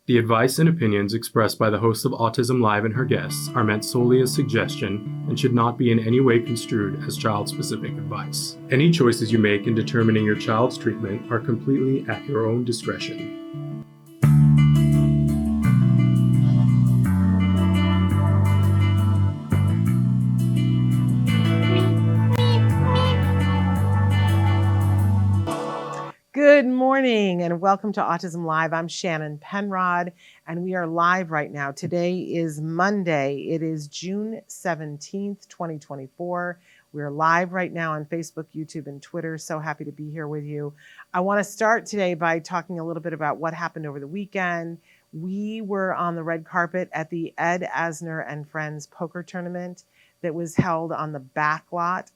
The advice and opinions expressed by the host of Autism Live and her guests are meant solely as suggestion and should not be in any way construed as child-specific advice. Any choices you make in determining your child's treatment are completely at your own discretion. Good morning and welcome to Autism Live. I'm Shannon Penrod and we are live right now. Today is Monday. It is June 17th, 2024. We're live right now on Facebook, YouTube, and Twitter. So happy to be here with you. I want to start today by talking a little bit about what happened over the weekend. We were on the red carpet at the Ed Asner and Friends poker tournament that was held on the back lot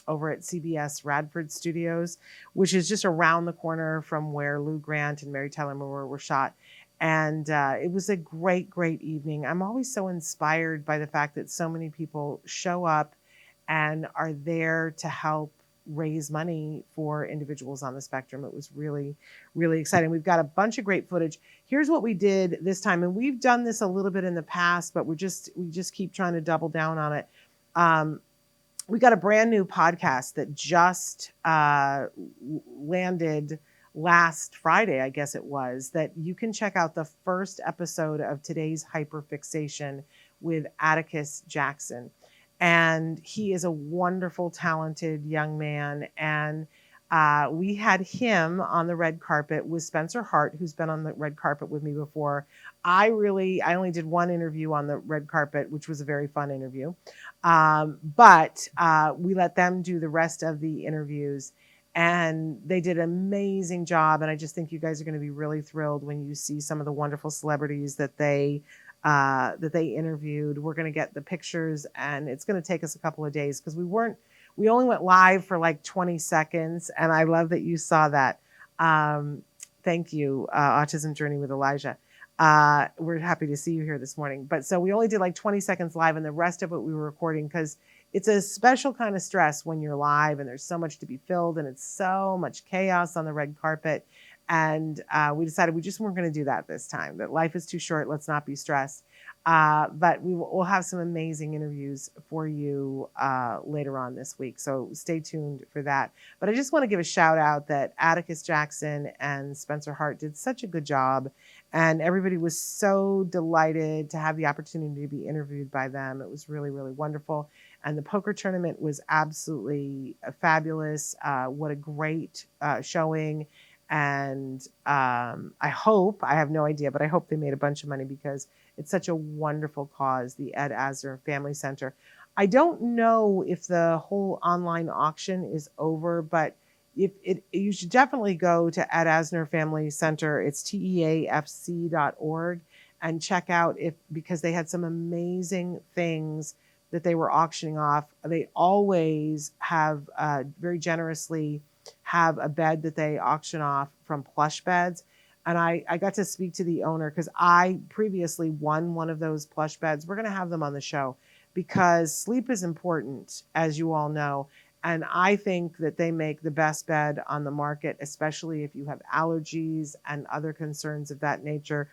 over at CBS Radford Studios, which is just around the corner from where Lou Grant and Mary Tyler Moore were shot. And it was a great, great evening. I'm always so inspired by the fact that so many people show up and are there to help raise money for individuals on the spectrum. It was really, really exciting. We've got a bunch of great footage. Here's what we did this time, and we've done this a little bit in the past, but we just keep trying to double down on it. We got a brand new podcast that just landed last Friday, I guess it was, that you can check out the first episode of today's Hyperfixation with Atticus Jackson. And he is a wonderful, talented young man. And we had him on the red carpet with Spencer Hart, who's been on the red carpet with me before. I only did one interview on the red carpet, which was a very fun interview. But we let them do the rest of the interviews. And they did an amazing job. And I just think you guys are going to be really thrilled when you see some of the wonderful celebrities that they interviewed. We're going to get the pictures, and it's going to take us a couple of days because we only went live for like 20 seconds. And I love that you saw that. Thank you, Autism Journey with Elijah. We're happy to see you here this morning. But so we only did like 20 seconds live, and the rest of it we were recording because it's a special kind of stress when you're live and there's so much to be filled and it's so much chaos on the red carpet. And we decided we just weren't going to do that this time, that life is too short. Let's not be stressed. But we'll have some amazing interviews for you later on this week. So stay tuned for that. But I just want to give a shout out that Atticus Jackson and Spencer Hart did such a good job. And everybody was so delighted to have the opportunity to be interviewed by them. It was really, really wonderful. And the poker tournament was absolutely fabulous. What a great showing. And I have no idea, but I hope they made a bunch of money because it's such a wonderful cause, the Ed Asner Family Center. I don't know if the whole online auction is over, but you should definitely go to Ed Asner Family Center. It's teafc.org and check out because they had some amazing things that they were auctioning off. They always have very generously have a bed that they auction off from Plush Beds. And I got to speak to the owner because I previously won one of those plush beds. We're going to have them on the show because sleep is important, as you all know. And I think that they make the best bed on the market, especially if you have allergies and other concerns of that nature.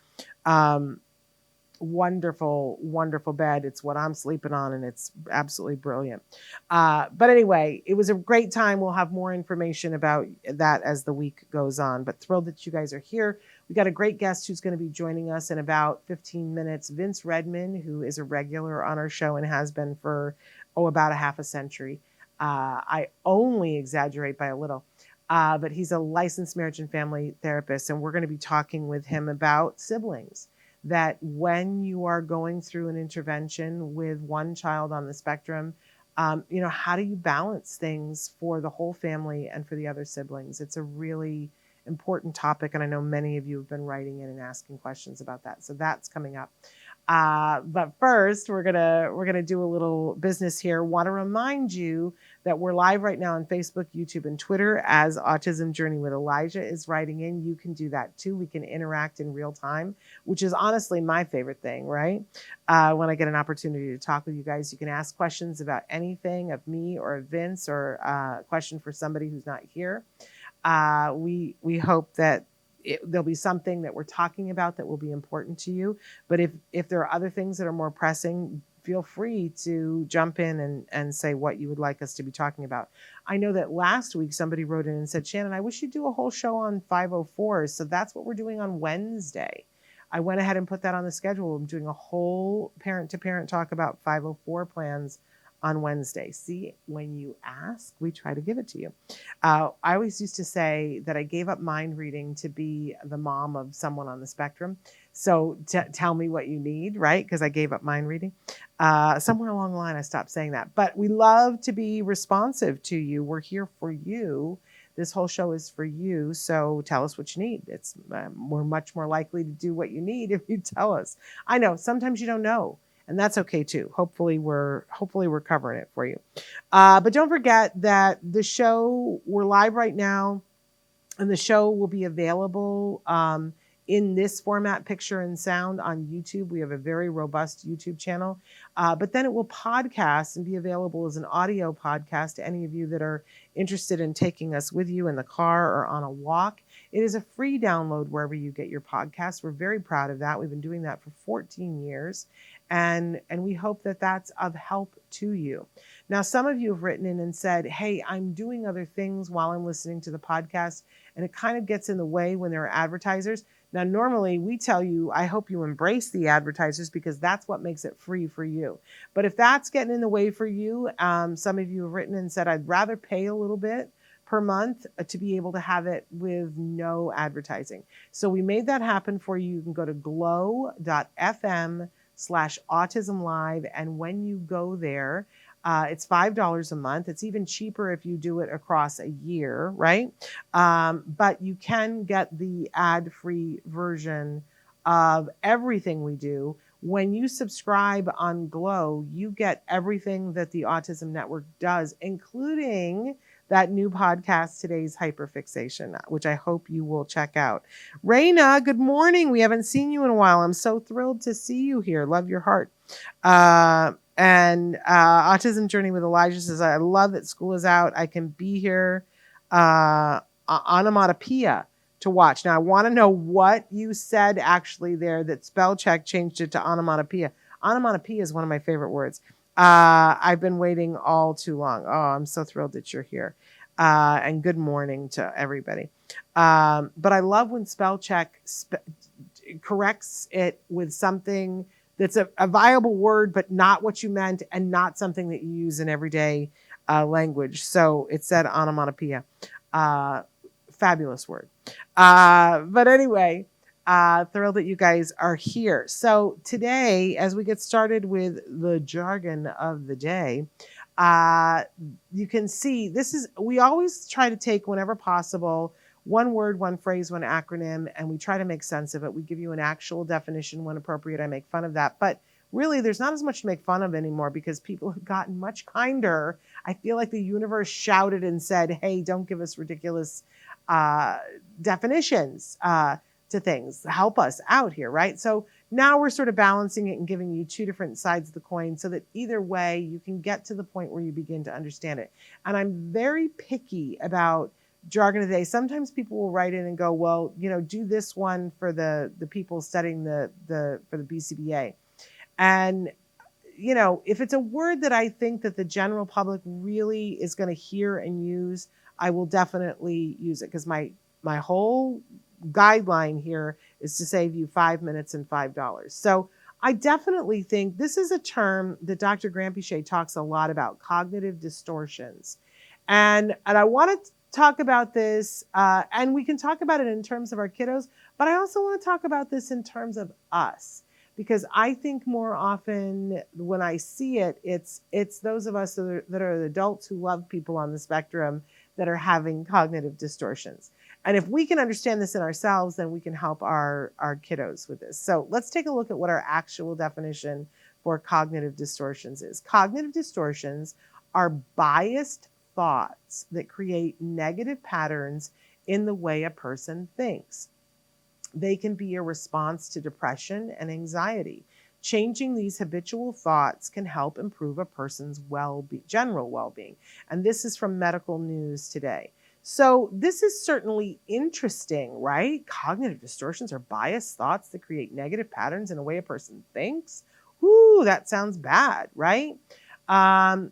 Wonderful, wonderful bed. It's what I'm sleeping on, and it's absolutely brilliant. But anyway, it was a great time. We'll have more information about that as the week goes on, but thrilled that you guys are here. We got a great guest who's going to be joining us in about 15 minutes, Vince Redmond, who is a regular on our show and has been for, about a half a century. I only exaggerate by a little. But he's a licensed marriage and family therapist, and we're going to be talking with him about siblings. That when you are going through an intervention with one child on the spectrum, how do you balance things for the whole family and for the other siblings? It's a really important topic, and I know many of you have been writing in and asking questions about that. So that's coming up. But first, we're gonna do a little business here. Want to remind you that we're live right now on Facebook, YouTube, and Twitter as Autism Journey with Elijah is writing in. You can do that too. We can interact in real time, which is honestly my favorite thing, right? When I get an opportunity to talk with you guys, you can ask questions about anything of me or of Vince, or a question for somebody who's not here. We hope that there'll be something that we're talking about that will be important to you. But if there are other things that are more pressing, feel free to jump in and say what you would like us to be talking about. I know that last week somebody wrote in and said, Shannon, I wish you'd do a whole show on 504s. So that's what we're doing on Wednesday. I went ahead and put that on the schedule. I'm doing a whole parent-to-parent talk about 504 plans on Wednesday. See, when you ask, we try to give it to you. I always used to say that I gave up mind reading to be the mom of someone on the spectrum. So tell me what you need, right? Because I gave up mind reading. Somewhere along the line, I stopped saying that. But we love to be responsive to you. We're here for you. This whole show is for you. So tell us what you need. We're much more likely to do what you need if you tell us. I know sometimes you don't know. And that's okay too. Hopefully we're covering it for you. But don't forget that the show, we're live right now, and the show will be available in this format, picture and sound, on YouTube. We have a very robust YouTube channel. But then it will podcast and be available as an audio podcast to any of you that are interested in taking us with you in the car or on a walk. It is a free download wherever you get your podcasts. We're very proud of that. We've been doing that for 14 years. And we hope that that's of help to you. Now, some of you have written in and said, hey, I'm doing other things while I'm listening to the podcast, and it kind of gets in the way when there are advertisers. Now, normally we tell you, I hope you embrace the advertisers because that's what makes it free for you. But if that's getting in the way for you, some of you have written and said, I'd rather pay a little bit per month to be able to have it with no advertising. So we made that happen for you. You can go to glow.fm/autism-live. And when you go there, it's $5 a month. It's even cheaper if you do it across a year, right? But you can get the ad-free version of everything we do. When you subscribe on Glow, you get everything that the Autism Network does, including that new podcast, Today's Hyperfixation, which I hope you will check out. Raina, good morning. We haven't seen you in a while. I'm so thrilled to see you here. Love your heart. And Autism Journey with Elijah says, I love that school is out. I can be here. Onomatopoeia to watch. Now, I want to know what you said actually there, that spell check changed it to onomatopoeia. Onomatopoeia is one of my favorite words. I've been waiting all too long. Oh, I'm so thrilled that you're here. And good morning to everybody. But I love when spell check corrects it with something that's a viable word, but not what you meant and not something that you use in everyday language. So it said onomatopoeia. Fabulous word. But anyway, thrilled that you guys are here. So today, as we get started with the jargon of the day, you can see we always try to take, whenever possible, one word, one phrase, one acronym, and we try to make sense of it. We give you an actual definition when appropriate. I make fun of that. But really, there's not as much to make fun of anymore because people have gotten much kinder. I feel like the universe shouted and said, hey, don't give us ridiculous definitions to things. Help us out here, right? So now we're sort of balancing it and giving you two different sides of the coin so that either way you can get to the point where you begin to understand it. And I'm very picky about jargon today. Sometimes people will write in and go, well, do this one for the people studying for the BCBA. And, if it's a word that I think that the general public really is going to hear and use, I will definitely use it because my whole guideline here is to save you 5 minutes and $5. So I definitely think this is a term that Dr. Grampiche talks a lot about, cognitive distortions. And I want to talk about this, and we can talk about it in terms of our kiddos, but I also want to talk about this in terms of us, because I think more often when I see it, it's those of us that are the adults who love people on the spectrum that are having cognitive distortions. And if we can understand this in ourselves, then we can help our kiddos with this. So let's take a look at what our actual definition for cognitive distortions is. Cognitive distortions are biased thoughts that create negative patterns in the way a person thinks. They can be a response to depression and anxiety. Changing these habitual thoughts can help improve a person's general well-being. And this is from Medical News Today. So this is certainly interesting, right? Cognitive distortions are biased thoughts that create negative patterns in a way a person thinks. Ooh, that sounds bad, right? Um,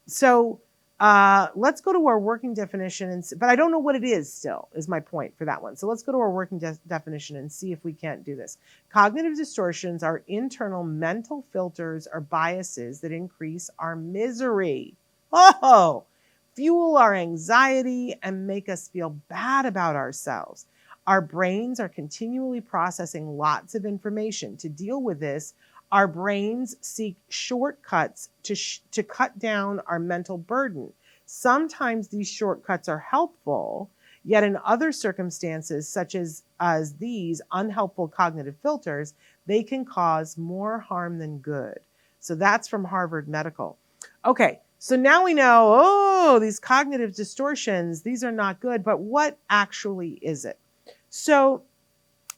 so let's go to our working definition, but I don't know what it is still, is my point for that one. So let's go to our working definition and see if we can't do this. Cognitive distortions are internal mental filters or biases that increase our misery. Oh, fuel our anxiety and make us feel bad about ourselves. Our brains are continually processing lots of information. To deal with this, our brains seek shortcuts to cut down our mental burden. Sometimes these shortcuts are helpful, yet in other circumstances, such as these unhelpful cognitive filters, they can cause more harm than good. So that's from Harvard Medical. Okay, so now we know, oh, these cognitive distortions, these are not good, but what actually is it? So,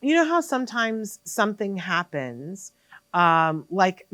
you know how sometimes something happens, like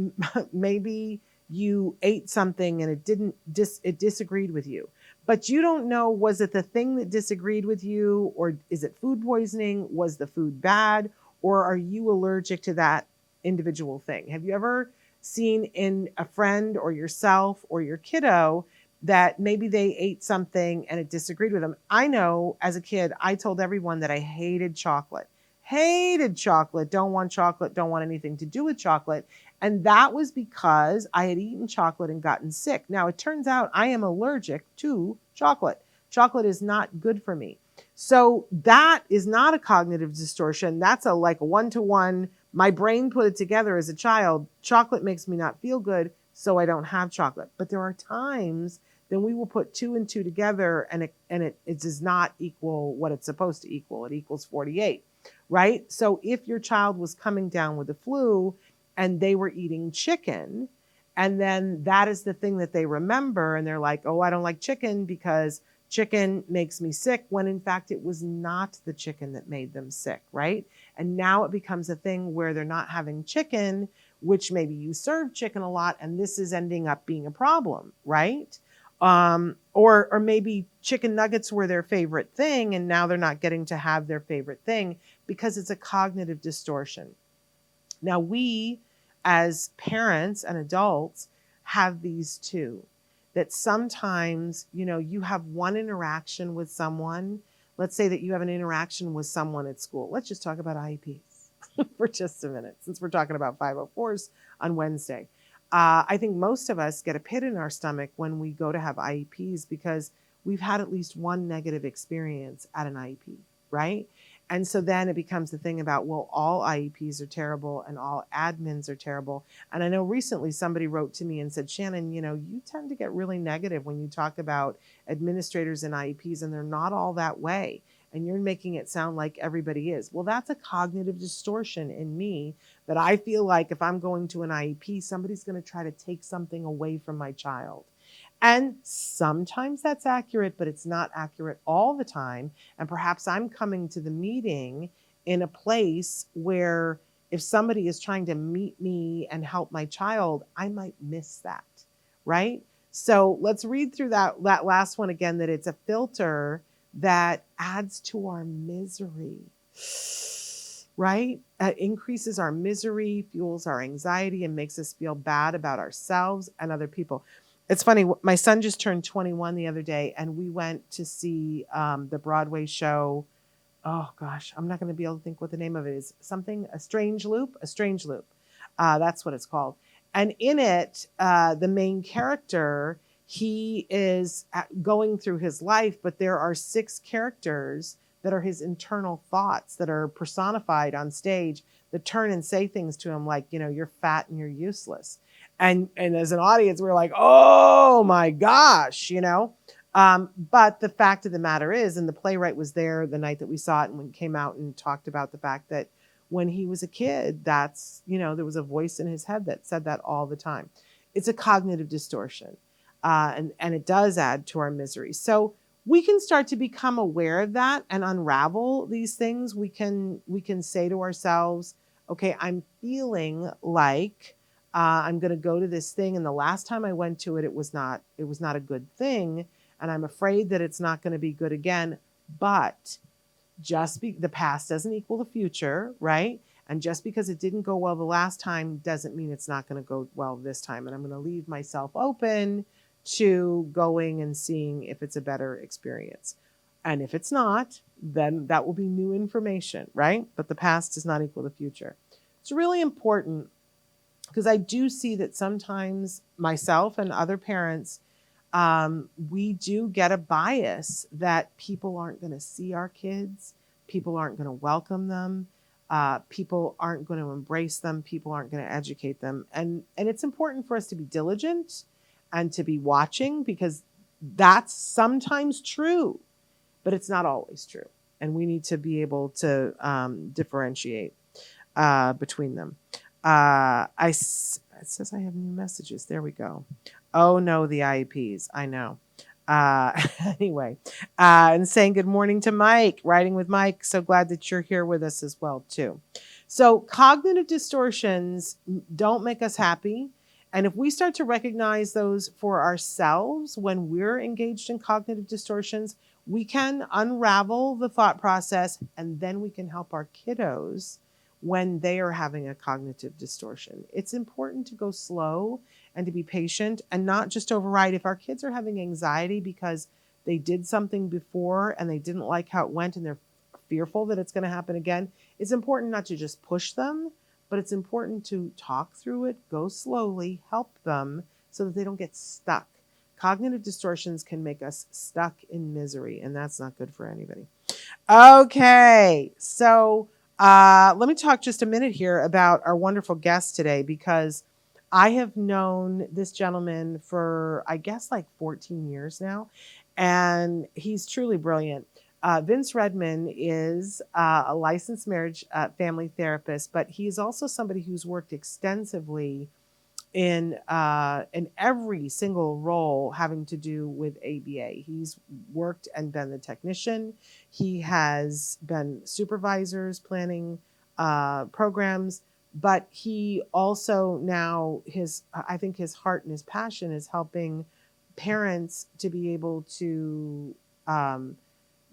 maybe you ate something and it disagreed with you, but you don't know, was it the thing that disagreed with you, or is it food poisoning? Was the food bad, or are you allergic to that individual thing? Have you ever seen in a friend or yourself or your kiddo that maybe they ate something and it disagreed with them? I know as a kid, I told everyone that I hated chocolate, don't want chocolate, don't want anything to do with chocolate. And that was because I had eaten chocolate and gotten sick. Now, it turns out I am allergic to chocolate. Chocolate is not good for me. So that is not a cognitive distortion. That's a one-to-one. My brain put it together as a child. Chocolate makes me not feel good, so I don't have chocolate. But there are times then we will put 2 and 2 together and it does not equal what it's supposed to equal. It equals 48, right? So if your child was coming down with the flu and they were eating chicken, and then that is the thing that they remember, and they're like, oh, I don't like chicken because chicken makes me sick, when in fact it was not the chicken that made them sick, right? And now it becomes a thing where they're not having chicken, which maybe you serve chicken a lot, and this is ending up being a problem, right? Or maybe chicken nuggets were their favorite thing, and now they're not getting to have their favorite thing because it's a cognitive distortion. Now, we as parents and adults have these too, that sometimes, you have one interaction with someone. Let's say that you have an interaction with someone at school. Let's just talk about IEPs for just a minute, since we're talking about 504s on Wednesday. I think most of us get a pit in our stomach when we go to have IEPs because we've had at least one negative experience at an IEP, right? And so then it becomes the thing about, well, all IEPs are terrible and all admins are terrible. And I know recently somebody wrote to me and said, Shannon, you tend to get really negative when you talk about administrators and IEPs, and they're not all that way. And you're making it sound like everybody is. Well, that's a cognitive distortion in me, that I feel like if I'm going to an IEP, somebody's going to try to take something away from my child. And sometimes that's accurate, but it's not accurate all the time. And perhaps I'm coming to the meeting in a place where if somebody is trying to meet me and help my child, I might miss that, right? So let's read through that last one again, that it's a filter that adds to our misery, right? Increases our misery, fuels our anxiety, and makes us feel bad about ourselves and other people. It's funny, my son just turned 21 the other day, and we went to see the Broadway show. Oh gosh, I'm not going to be able to think what the name of it is. A Strange Loop. That's what it's called. And in it, the main character, he is going through his life, but there are 6 characters that are his internal thoughts that are personified on stage that turn and say things to him like, you're fat and you're useless. And as an audience, we're like, oh my gosh, But the fact of the matter is, and the playwright was there the night that we saw it and came out and talked about the fact that when he was a kid, that's, there was a voice in his head that said that all the time. It's a cognitive distortion. And it does add to our misery. So we can start to become aware of that and unravel these things. We can say to ourselves, okay, I'm feeling like I'm going to go to this thing. And the last time I went to it, it was not a good thing. and I'm afraid that it's not going to be good again. But the past doesn't equal the future, right? And just because it didn't go well the last time doesn't mean it's not going to go well this time. And I'm going to leave myself open to going and seeing if it's a better experience. And if it's not, then that will be new information, right? But the past does not equal the future. It's really important because I do see that sometimes myself and other parents, we do get a bias that people aren't going to see our kids, people aren't going to welcome them, people aren't going to embrace them, people aren't going to educate them. And it's important for us to be diligent and to be watching, because that's sometimes true, but it's not always true. And we need to be able to differentiate between them. It says I have new messages. There we go. Oh no, the IEPs. I know. Anyway, and saying good morning to Mike, writing with Mike. So glad that you're here with us as well too. So cognitive distortions don't make us happy. And if we start to recognize those for ourselves when we're engaged in cognitive distortions, we can unravel the thought process, and then we can help our kiddos when they are having a cognitive distortion. It's important to go slow and to be patient and not just override. If our kids are having anxiety because they did something before and they didn't like how it went and they're fearful that it's going to happen again, it's important not to just push them, but it's important to talk through it, go slowly, help them so that they don't get stuck. Cognitive distortions can make us stuck in misery, and that's not good for anybody. Okay, so let me talk just a minute here about our wonderful guest today, because I have known this gentleman for, I guess, like 14 years now, and he's truly brilliant. Vince Redmond is a licensed marriage family therapist, but he's also somebody who's worked extensively in every single role having to do with ABA. He's worked and been the technician. He has been supervisors planning programs, but he also now I think his heart and his passion is helping parents to be able to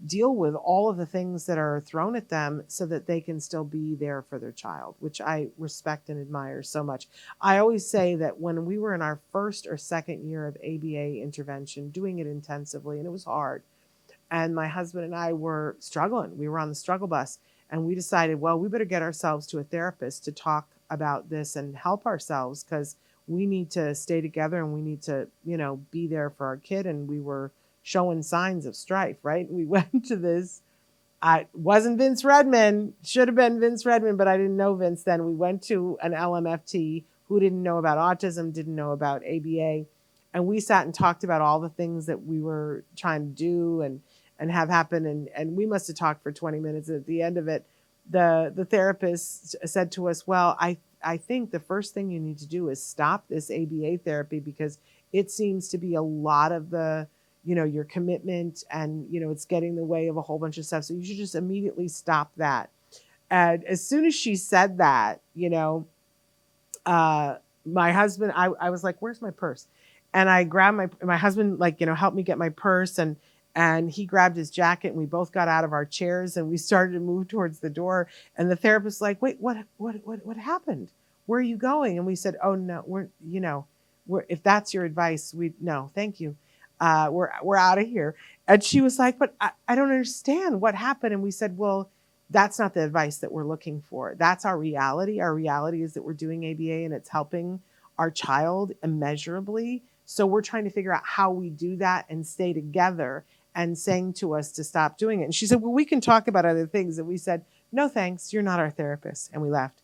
deal with all of the things that are thrown at them so that they can still be there for their child, which I respect and admire so much. I always say that when we were in our first or second year of ABA intervention, doing it intensively, and it was hard, and my husband and I were struggling. We were on the struggle bus, and we decided, well, we better get ourselves to a therapist to talk about this and help ourselves, because we need to stay together and we need to, be there for our kid. And we were showing signs of strife, right? We went to this. It wasn't Vince Redmond. Should have been Vince Redmond, but I didn't know Vince then. We went to an LMFT who didn't know about autism, didn't know about ABA. And we sat and talked about all the things that we were trying to do and have happen. And we must have talked for 20 minutes. And at the end of it, the therapist said to us, well, I think the first thing you need to do is stop this ABA therapy, because it seems to be a lot of the your commitment, and it's getting in the way of a whole bunch of stuff. So you should just immediately stop that. And as soon as she said that, my husband, I was like, where's my purse? And I grabbed my husband, helped me get my purse, and he grabbed his jacket, and we both got out of our chairs and we started to move towards the door. And the therapist was like, wait, what happened? Where are you going? And we said, oh no, we're if that's your advice, no, thank you. We're out of here. And she was like, but I don't understand what happened. And we said, well, that's not the advice that we're looking for. That's our reality. Our reality is that we're doing ABA and it's helping our child immeasurably. So we're trying to figure out how we do that and stay together, and saying to us to stop doing it. And she said, well, we can talk about other things. And we said, no, thanks. You're not our therapist. And we left.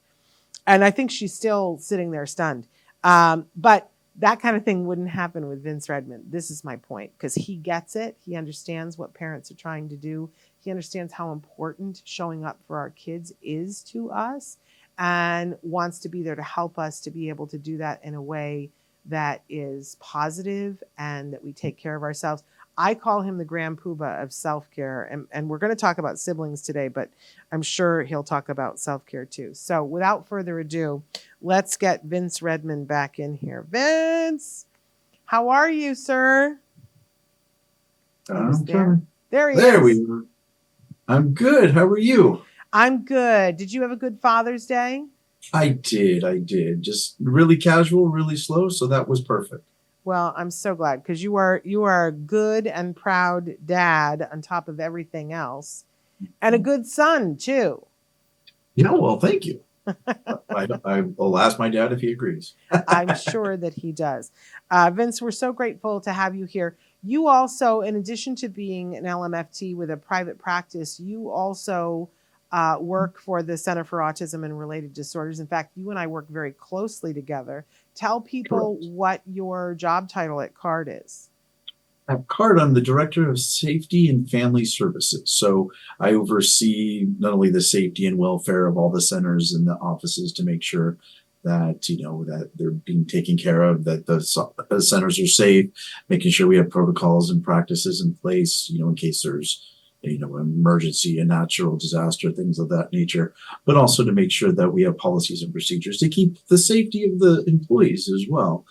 And I think she's still sitting there stunned. But that kind of thing wouldn't happen with Vince Redmond. This is my point, because he gets it. He understands what parents are trying to do. He understands how important showing up for our kids is to us, and wants to be there to help us to be able to do that in a way that is positive and that we take care of ourselves. I call him the grand poobah of self-care. And we're going to talk about siblings today, but I'm sure he'll talk about self-care too. So without further ado, let's get Vince Redmond back in here. Vince, how are you, sir? He was I'm there. coming. There he There is. we are. I'm good. How are you? I'm good. Did you have a good Father's Day? I did. Just really casual, really slow, so that was perfect. Well, I'm so glad because you are a good and proud dad on top of everything else, and a good son too. Well, thank you. I'll ask my dad if he agrees. I'm sure that he does. Vince, we're so grateful to have you here. You also, in addition to being an LMFT with a private practice, you also work for the Center for Autism and Related Disorders. In fact, you and I work very closely together. Tell people Correct. what your job title at CARD is. At CARD, I'm the Director of Safety and Family Services. So I oversee not only the safety and welfare of all the centers and the offices to make sure that, that they're being taken care of, that the centers are safe, making sure we have protocols and practices in place, in case there's, an emergency, a natural disaster, things of that nature, but also to make sure that we have policies and procedures to keep the safety of the employees as well.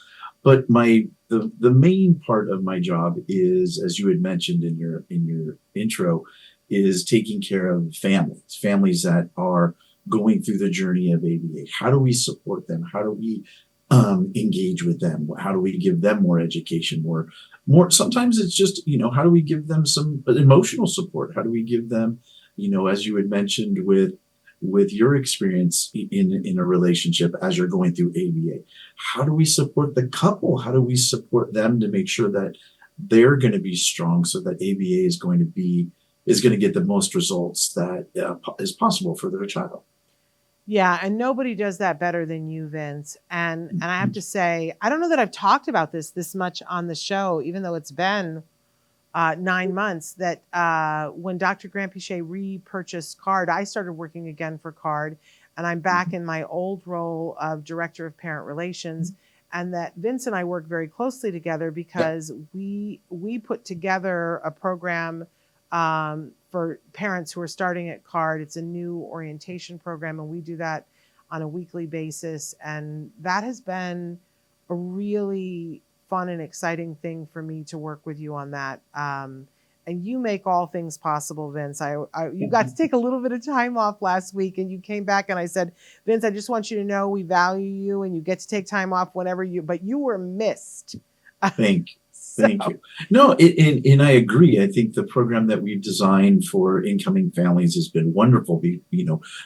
But the main part of my job is, as you had mentioned in your intro, is taking care of families that are going through the journey of ABA. How do we support them? How do we engage with them? How do we give them more education, more? Sometimes it's just, how do we give them some emotional support? How do we give them, as you had mentioned with your experience in a relationship as you're going through ABA, how do we support the couple? How do we support them to make sure that they're going to be strong so that ABA is going to get the most results that is possible for their child? Yeah, and nobody does that better than you, Vince. And I have to say, I don't know that I've talked about this much on the show, even though it's been 9 months. That when Dr. Grant Pichet repurchased CARD, I started working again for CARD, and I'm back in my old role of Director of Parent Relations. And that Vince and I work very closely together because we put together a program for parents who are starting at CARD. It's a new orientation program, and we do that on a weekly basis. And that has been a really fun and exciting thing for me to work with you on that. And you make all things possible, Vince. You got to take a little bit of time off last week, and you came back, and I said, Vince, I just want you to know we value you, and you get to take time off whenever but you were missed. Thank you. No, and I agree. I think the program that we've designed for incoming families has been wonderful.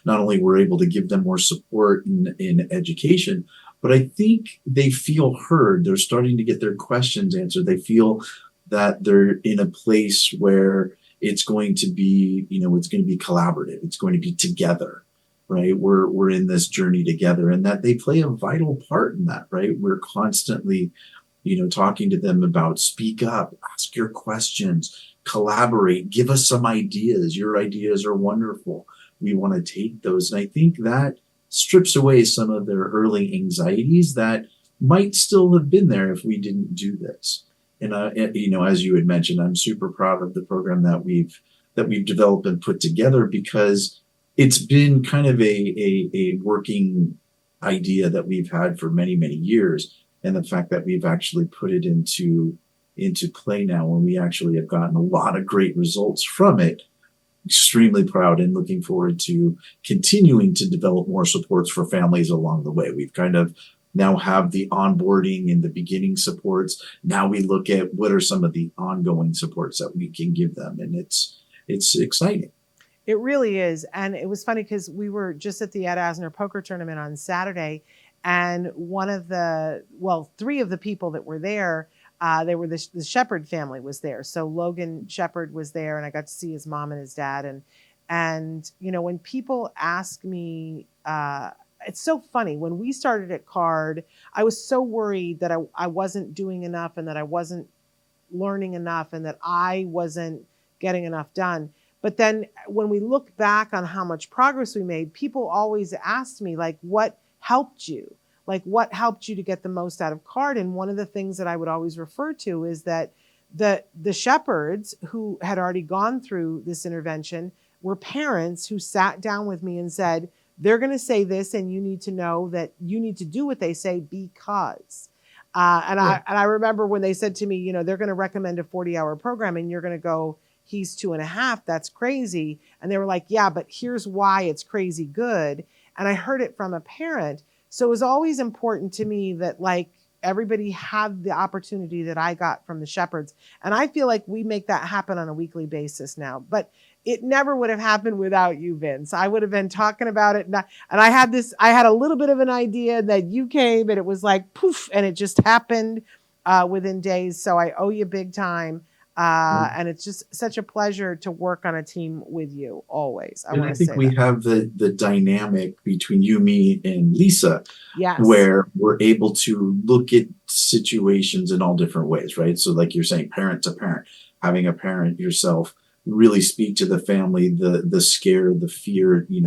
Not only we're able to give them more support in education, but I think they feel heard. They're starting to get their questions answered. They feel that they're in a place where it's going to be, it's going to be collaborative. It's going to be together, right? We're in this journey together, and that they play a vital part in that, right? We're constantly talking to them about speak up, ask your questions, collaborate, give us some ideas. Your ideas are wonderful. We want to take those. And I think that strips away some of their early anxieties that might still have been there if we didn't do this. And, as you had mentioned, I'm super proud of the program that we've developed and put together, because it's been kind of a working idea that we've had for many, many years. And the fact that we've actually put it into play now, and we actually have gotten a lot of great results from it. Extremely proud and looking forward to continuing to develop more supports for families along the way. We've kind of now have the onboarding and the beginning supports. Now we look at what are some of the ongoing supports that we can give them. And it's exciting. It really is. And it was funny because we were just at the Ed Asner poker tournament on Saturday, and three of the people that were there, they were the Shepherd family was there. So Logan Shepherd was there, and I got to see his mom and his dad. And when people ask me, it's so funny. When we started at CARD, I was so worried that I wasn't doing enough, and that I wasn't learning enough, and that I wasn't getting enough done. But then when we look back on how much progress we made, people always asked me, like, what helped you? Like, what helped you to get the most out of CARD? And one of the things that I would always refer to is that the shepherds who had already gone through this intervention were parents who sat down with me and said, they're going to say this, and you need to know that you need to do what they say, because And I remember when they said to me, you know, they're going to recommend a 40-hour program and you're going to go, he's 2.5. That's crazy. And they were like, yeah, but here's why it's crazy good. And I heard it from a parent. So it was always important to me that like everybody had the opportunity that I got from the Shepherds. And I feel like we make that happen on a weekly basis now. But it never would have happened without you, Vince. I would have been talking about it. And I had a little bit of an idea that you came and it was like poof, and it just happened within days. So I owe you big time. And it's just such a pleasure to work on a team with you always. I think we have the dynamic between you, me, and Lisa, yes, where we're able to look at situations in all different ways, right? So like you're saying, parent to parent, having a parent yourself really speak to the family, the scare, the fear, you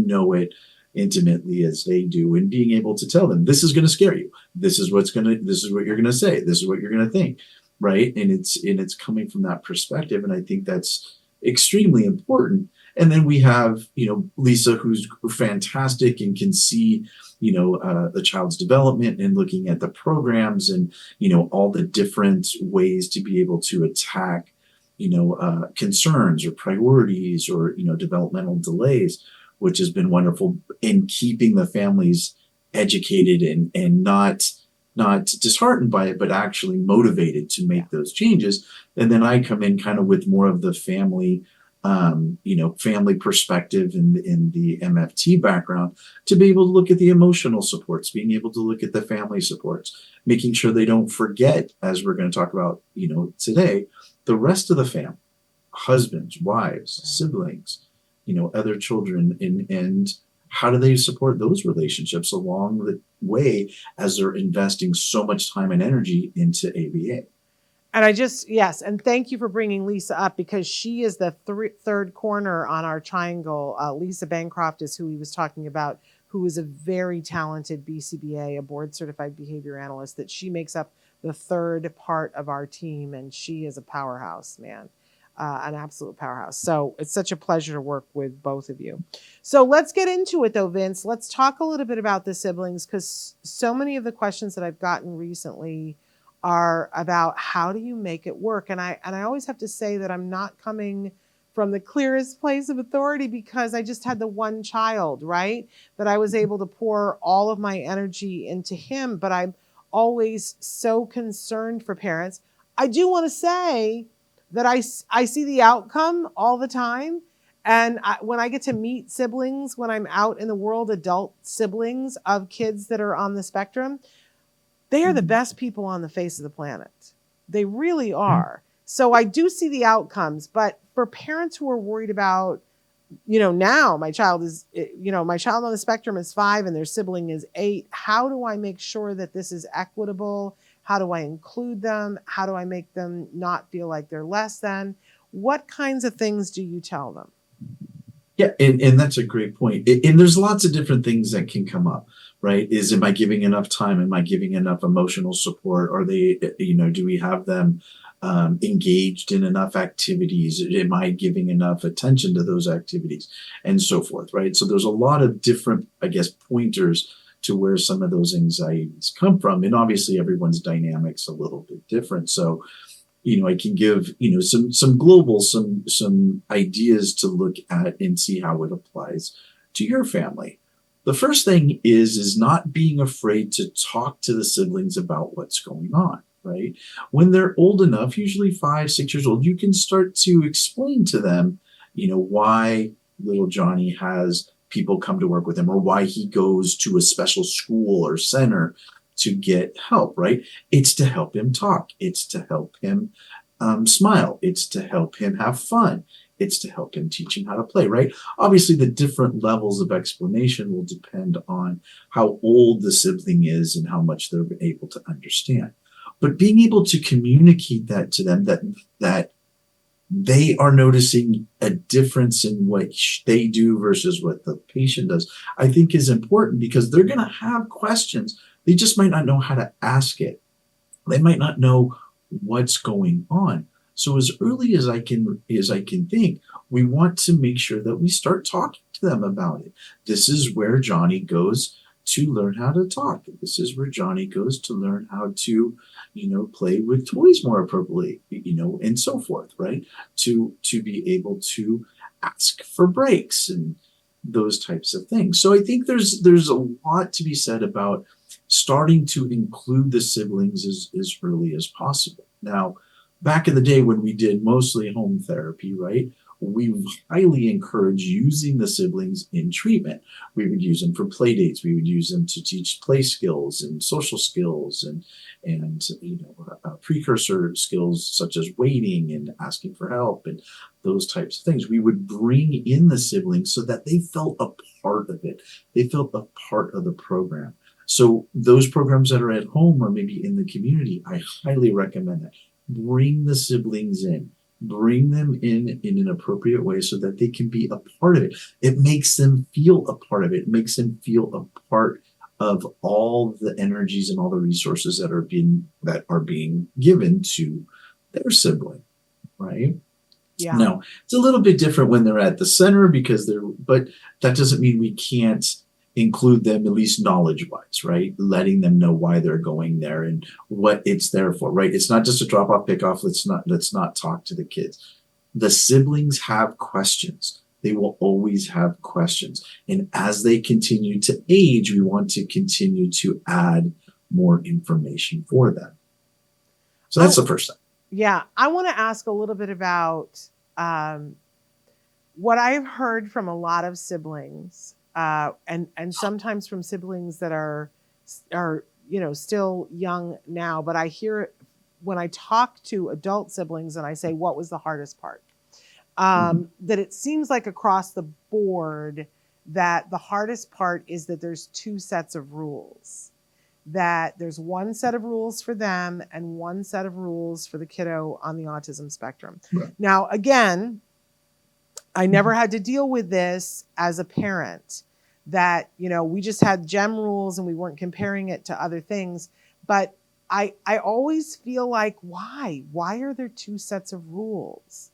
know it intimately as they do, and being able to tell them, this is going to scare you. This is what you're going to say. This is what you're going to think. Right. And it's coming from that perspective. And I think that's extremely important. And then we have, Lisa, who's fantastic and can see, the child's development and looking at the programs and, all the different ways to be able to attack, concerns or priorities or, developmental delays, which has been wonderful in keeping the families educated and not disheartened by it, but actually motivated to make those changes. And then I come in kind of with more of the family, family perspective in the MFT background to be able to look at the emotional supports, being able to look at the family supports, making sure they don't forget, as we're going to talk about, today, the rest of the family, husbands, wives, siblings, other children, and how do they support those relationships along the way as they're investing so much time and energy into ABA? And yes, and thank you for bringing Lisa up because she is the third corner on our triangle. Lisa Bancroft is who he was talking about, who is a very talented BCBA, a board certified behavior analyst, that she makes up the third part of our team. And she is a powerhouse, man. An absolute powerhouse. So it's such a pleasure to work with both of you. So let's get into it though, Vince. Let's talk a little bit about the siblings because so many of the questions that I've gotten recently are about how do you make it work? And I always have to say that I'm not coming from the clearest place of authority because I just had the one child, right? That I was able to pour all of my energy into him, but I'm always so concerned for parents. I do want to say that I see the outcome all the time. And when I get to meet siblings, when I'm out in the world, adult siblings of kids that are on the spectrum, they are the best people on the face of the planet. They really are. So I do see the outcomes, but for parents who are worried about, now my child on the spectrum is 5 and their sibling is 8. How do I make sure that this is equitable? How do I include them? How do I make them not feel like they're less than? What kinds of things do you tell them? Yeah, and that's a great point. And there's lots of different things that can come up, right? Am I giving enough time? Am I giving enough emotional support? Are they, do we have them engaged in enough activities? Am I giving enough attention to those activities? And so forth, right? So there's a lot of different, pointers to where some of those anxieties come from. And obviously everyone's dynamics a little bit different. So, I can give, some global, some ideas to look at and see how it applies to your family. The first thing is not being afraid to talk to the siblings about what's going on, right? When they're old enough, usually 5, 6 years old, you can start to explain to them, why little Johnny has people come to work with him or why he goes to a special school or center to get help, right? It's to help him talk. It's to help him smile. It's to help him have fun. It's to help him teach him how to play, right? Obviously, the different levels of explanation will depend on how old the sibling is and how much they're able to understand. But being able to communicate that to them, that they are noticing a difference in what they do versus what the patient does, I think is important because they're going to have questions. They just might not know how to ask it. They might not know what's going on. So as early as I can think, we want to make sure that we start talking to them about it. This is where Johnny goes to learn how to talk. This is where Johnny goes to learn how to, play with toys more appropriately, and so forth, right? To be able to ask for breaks and those types of things. So I think there's a lot to be said about starting to include the siblings as early as possible. Now, back in the day when we did mostly home therapy, right? We highly encourage using the siblings in treatment. We would use them for play dates. We would use them to teach play skills and social skills and precursor skills such as waiting and asking for help and those types of things. We would bring in the siblings so that they felt a part of it. They felt a part of the program. So those programs that are at home or maybe in the community, I highly recommend that. Bring the siblings in. Bring them in an appropriate way so that they can be a part of it. It makes them feel a part of it. It makes them feel a part of all the energies and all the resources that are being given to their sibling, right? Yeah. Now, it's a little bit different when they're at the center but that doesn't mean we can't include them, at least knowledge-wise, right? Letting them know why they're going there and what it's there for, right? It's not just a drop-off, pick-off. Let's not talk to the kids. The siblings have questions. They will always have questions. And as they continue to age, we want to continue to add more information for them. So that's the first thing. Yeah. I want to ask a little bit about what I've heard from a lot of siblings, and sometimes from siblings that are still young now, but I hear it when I talk to adult siblings and I say, what was the hardest part? That it seems like across the board that the hardest part is that there's two sets of rules, that there's one set of rules for them and one set of rules for the kiddo on the autism spectrum. Right. Now, again, I never had to deal with this as a parent, that, we just had GEM rules and we weren't comparing it to other things. But I always feel like, why are there two sets of rules?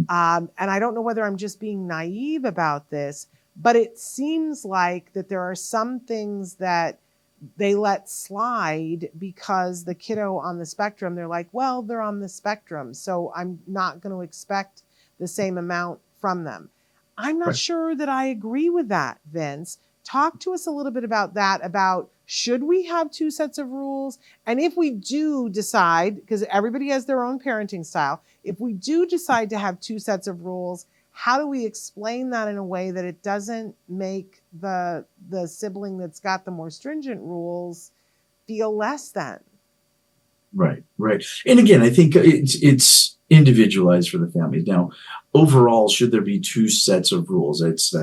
And I don't know whether I'm just being naive about this, but it seems like that there are some things that they let slide because the kiddo on the spectrum, they're like, well, they're on the spectrum, so I'm not going to expect the same amount from them. I'm not sure that I agree with that, Vince. Talk to us a little bit about that, about should we have two sets of rules? And if we do decide, because everybody has their own parenting style, if we do decide to have two sets of rules, how do we explain that in a way that it doesn't make the sibling that's got the more stringent rules feel less than? Right. And again, I think it's individualized for the families. Now, overall, should there be two sets of rules? That's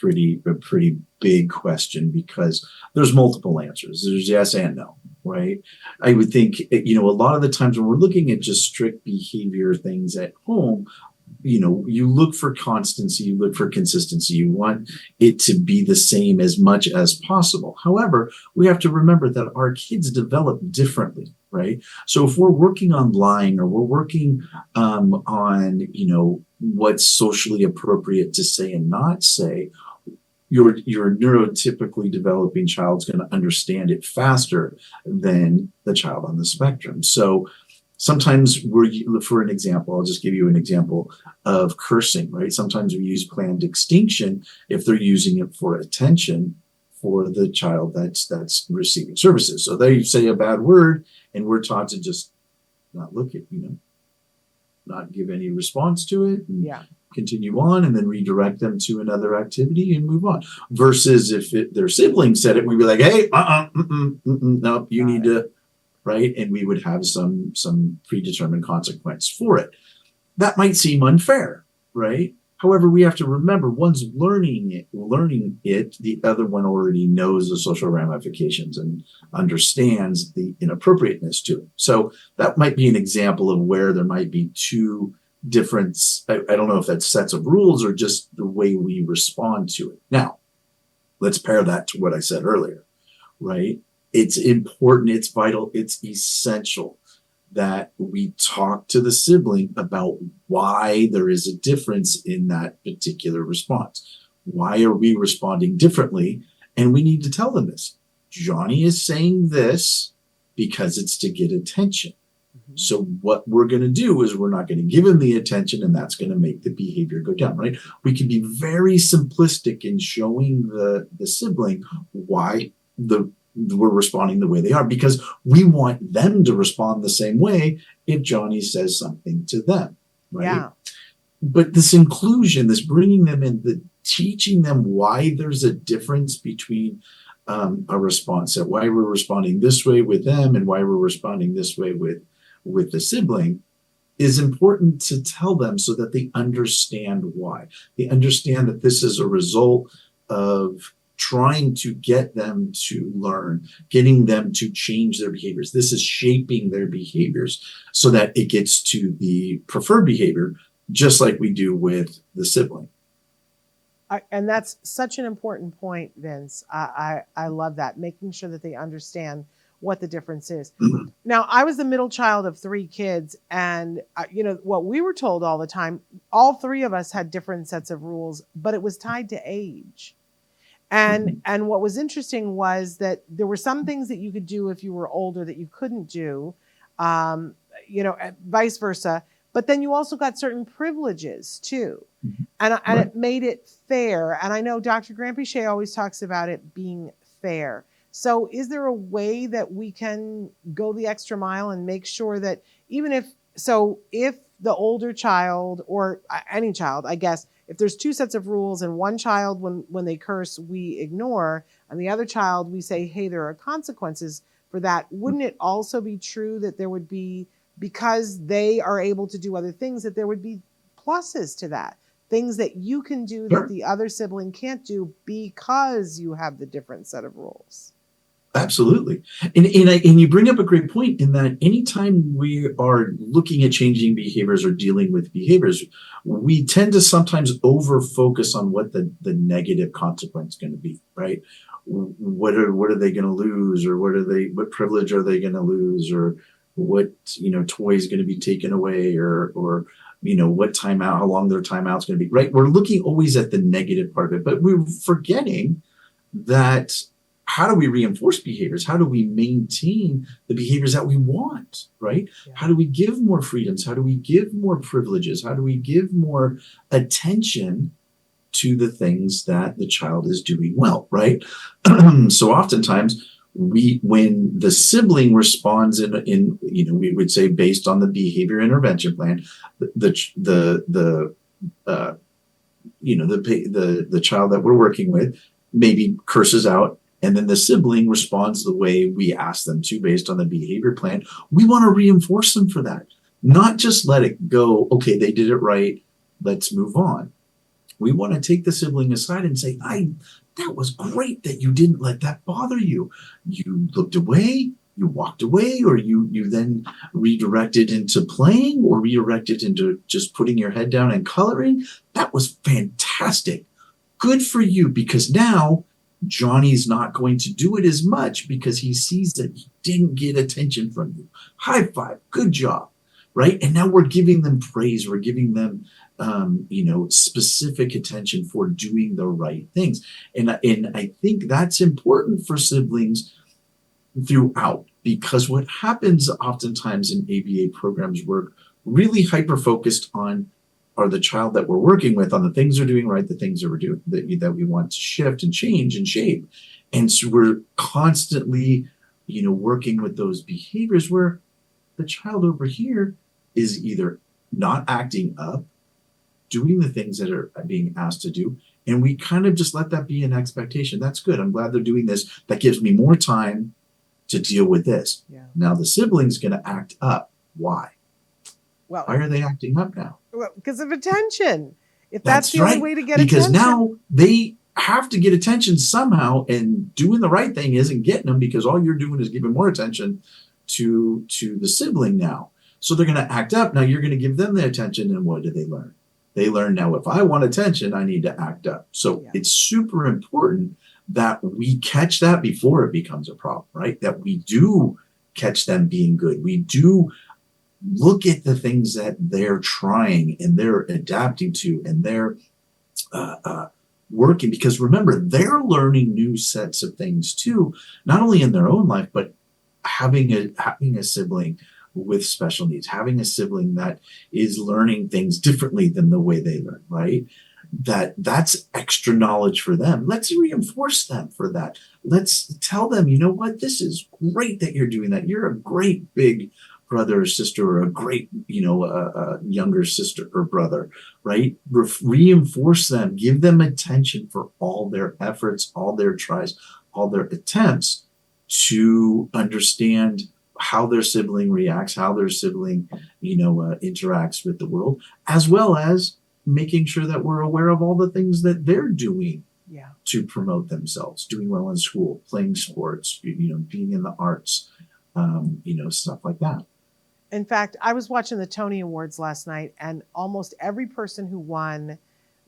a pretty big question, because there's multiple answers. There's yes and no, right? I would think, a lot of the times when we're looking at just strict behavior things at home, you look for constancy, you look for consistency. You want it to be the same as much as possible. However, we have to remember that our kids develop differently, right? So if we're working on lying, or we're working on, what's socially appropriate to say and not say, your neurotypically developing child's going to understand it faster than the child on the spectrum. So sometimes for an example, I'll just give you an example of cursing, right? Sometimes we use planned extinction if they're using it for attention for the child that's receiving services. So they say a bad word and we're taught to just not look at, not give any response to it. And continue on and then redirect them to another activity and move on. Versus if their sibling said it, we'd be like, hey, no, you need to, right? And we would have some predetermined consequence for it. That might seem unfair, right? However, we have to remember, one's learning it, the other one already knows the social ramifications and understands the inappropriateness to it. So that might be an example of where there might be two different, I don't know if that's sets of rules or just the way we respond to it. Now, let's pair that to what I said earlier, right? It's important, it's vital, it's essential that we talk to the sibling about why there is a difference in that particular response. Why are we responding differently? And we need to tell them this. Johnny is saying this because it's to get attention. So what we're going to do is we're not going to give him the attention, and that's going to make the behavior go down, right? We can be very simplistic in showing the sibling why we're responding the way they are, because we want them to respond the same way if Johnny says something to them, right? Yeah. But this inclusion, this bringing them in, the teaching them why there's a difference between a response, that why we're responding this way with them and why we're responding this way with the sibling, is important to tell them so that they understand why. They understand that this is a result of trying to get them to learn, getting them to change their behaviors. This is shaping their behaviors so that it gets to the preferred behavior, just like we do with the sibling. And that's such an important point, Vince. I love that, making sure that they understand what the difference is. Now, I was the middle child of 3 kids, and what we were told all the time, all 3 of us had different sets of rules, but it was tied to age. And what was interesting was that there were some things that you could do if you were older that you couldn't do, vice versa. But then you also got certain privileges too. And it made it fair. And I know Dr. Granpeesheh always talks about it being fair. So is there a way that we can go the extra mile and make sure that if the older child, or any child, I guess, if there's 2 sets of rules and one child, when they curse, we ignore, and the other child, we say, hey, there are consequences for that, wouldn't it also be true that there would be, because they are able to do other things, that there would be pluses to that? Things that you can do that the other sibling can't do because you have the different set of rules. Absolutely. And you bring up a great point in that anytime we are looking at changing behaviors or dealing with behaviors, we tend to sometimes over focus on what the negative consequence is going to be, right? What are they going to lose, or what privilege are they going to lose, or what toy is going to be taken away, or what timeout, how long their timeout is going to be, right? We're looking always at the negative part of it, but we're forgetting that how do we reinforce behaviors? How do we maintain the behaviors that we want, right? Yeah. How do we give more freedoms? How do we give more privileges? How do we give more attention to the things that the child is doing well, right? So oftentimes when the sibling responds in we would say based on the behavior intervention plan, the child that we're working with maybe curses out, and then the sibling responds the way we ask them to based on the behavior plan. We want to reinforce them for that, not just let it go. Okay, they did it right. Let's move on. We want to take the sibling aside and say, that was great that you didn't let that bother you. You looked away, you walked away, or you then redirected into playing, or redirected into just putting your head down and coloring. That was fantastic. Good for you, because now Johnny's not going to do it as much because he sees that he didn't get attention from you. High five. Good job. Right? And now we're giving them praise. We're giving them, specific attention for doing the right things. And I think that's important for siblings throughout, because what happens oftentimes in ABA programs, we're really hyper-focused on the child that we're working with, on the things they're doing right, the things that we're doing that we want to shift and change and shape. And so we're constantly, working with those behaviors where the child over here is either not acting up, doing the things that are being asked to do, and we kind of just let that be an expectation. That's good. I'm glad they're doing this. That gives me more time to deal with this. Yeah. Now the sibling's going to act up. Why? Well, why are they acting up now? Well, because of attention. If that's the only way to get because attention. Because now they have to get attention somehow, and doing the right thing isn't getting them, because all you're doing is giving more attention to the sibling now. So they're going to act up. Now you're going to give them the attention, and what do they learn? They learn, now if I want attention, I need to act up. So it's super important that we catch that before it becomes a problem, right? That we do catch them being good. We do look at the things that they're trying and they're adapting to, and they're working, because remember, they're learning new sets of things too, not only in their own life, but having a sibling with special needs, having a sibling that is learning things differently than the way they learn, right? That's extra knowledge for them. Let's reinforce them for that. Let's tell them, you know what, this is great that you're doing that. You're a great big brother or sister, or a great, younger sister or brother, right? Reinforce them, give them attention for all their efforts, all their tries, all their attempts to understand how their sibling reacts, how their sibling, interacts with the world, as well as making sure that we're aware of all the things that they're doing to promote themselves, doing well in school, playing sports, being in the arts, stuff like that. In fact, I was watching the Tony Awards last night, and almost every person who won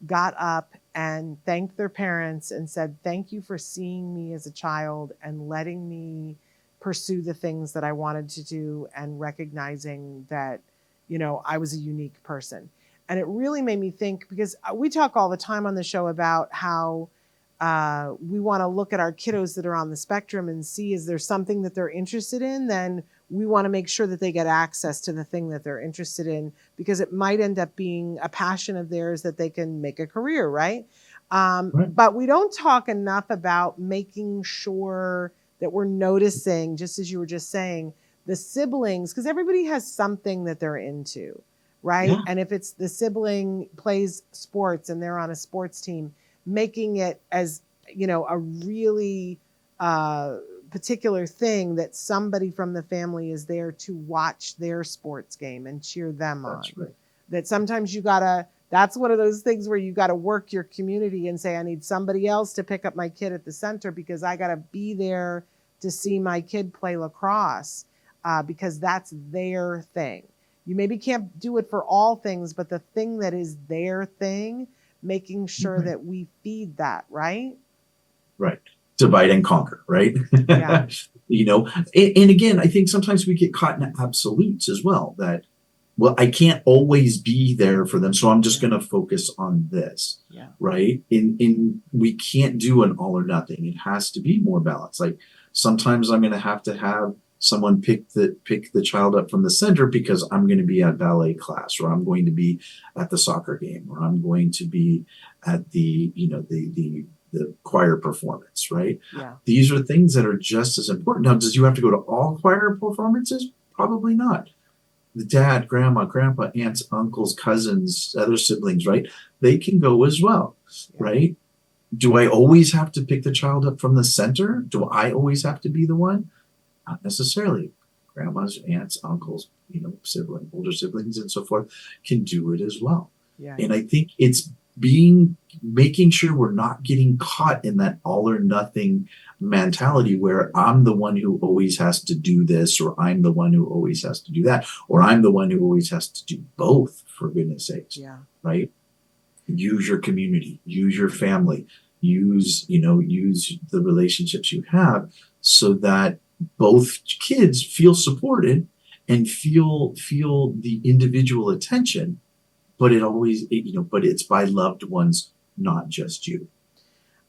got up and thanked their parents and said, "Thank you for seeing me as a child and letting me pursue the things that I wanted to do, and recognizing that, I was a unique person." And it really made me think, because we talk all the time on the show about how we want to look at our kiddos that are on the spectrum and see, is there something that they're interested in? Then we want to make sure that they get access to the thing that they're interested in, because it might end up being a passion of theirs that they can make a career, right? Right. But we don't talk enough about making sure that we're noticing, just as you were just saying, the siblings, because everybody has something that they're into, right? Yeah. And if it's the sibling plays sports and they're on a sports team, making it as, a really particular thing, that somebody from the family is there to watch their sports game and cheer them on. That's right. That sometimes that's one of those things where you got to work your community and say, I need somebody else to pick up my kid at the center, because I got to be there to see my kid play lacrosse, because that's their thing. You maybe can't do it for all things, but the thing that is their thing, making sure that we feed that, right? Right. Divide and conquer, right? Yeah. And again, I think sometimes we get caught in absolutes as well, that, well, I can't always be there for them, so I'm just going to focus on this, right? We can't do an all or nothing. It has to be more balanced. Like, sometimes I'm going to have someone pick the child up from the center because I'm going to be at ballet class, or I'm going to be at the soccer game, or I'm going to be at the choir performance, right? Yeah. These are things that are just as important. Now, does you have to go to all choir performances? Probably not. The dad, grandma, grandpa, aunts, uncles, cousins, other siblings, right? They can go as well, right? Do I always have to pick the child up from the center? Do I always have to be the one? Not necessarily. Grandmas, aunts, uncles, older siblings and so forth can do it as well. Yeah. And I think it's making sure we're not getting caught in that all or nothing mentality, where I'm the one who always has to do this, or I'm the one who always has to do that, or I'm the one who always has to do both, for goodness sakes. Yeah. Right? Use your community, use your family, use the relationships you have, so that both kids feel supported and feel the individual attention, but but it's by loved ones, not just you.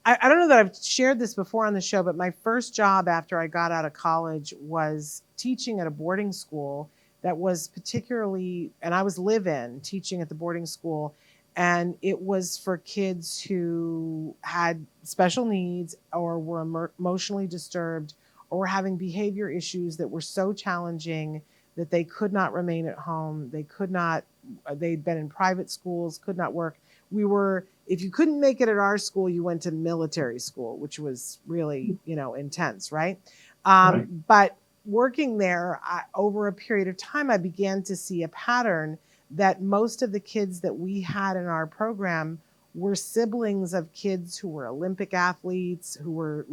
I don't know that I've shared this before on the show, but my first job after I got out of college was teaching at a boarding school that was particularly, and I was live-in teaching at the boarding school, and it was for kids who had special needs, or were emotionally disturbed, or were having behavior issues that were so challenging that they could not remain at home. They'd been in private schools, could not work. If you couldn't make it at our school, you went to military school, which was really, intense, right? Right. But working there, over a period of time, I began to see a pattern that most of the kids that we had in our program were siblings of kids who were Olympic athletes, who were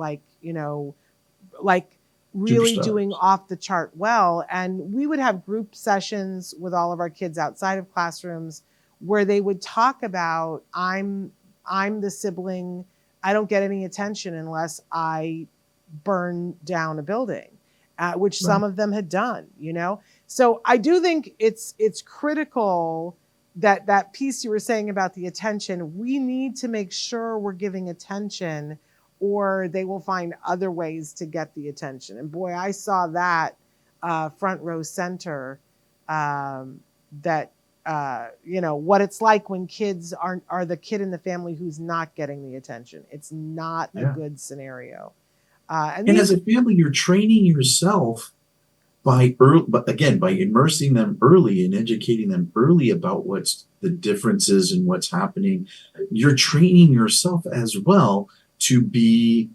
really doing off the chart well. And we would have group sessions with all of our kids outside of classrooms, where they would talk about, I'm the sibling, I don't get any attention unless I burn down a building, which some of them had done, So I do think it's critical that piece you were saying about the attention, we need to make sure we're giving attention, or they will find other ways to get the attention. And boy, I saw that front row center, that what it's like when kids are the kid in the family who's not getting the attention. It's not a good scenario. And as a family, you're training yourself by immersing them early and educating them early about what's the differences and what's happening. You're training yourself as well to be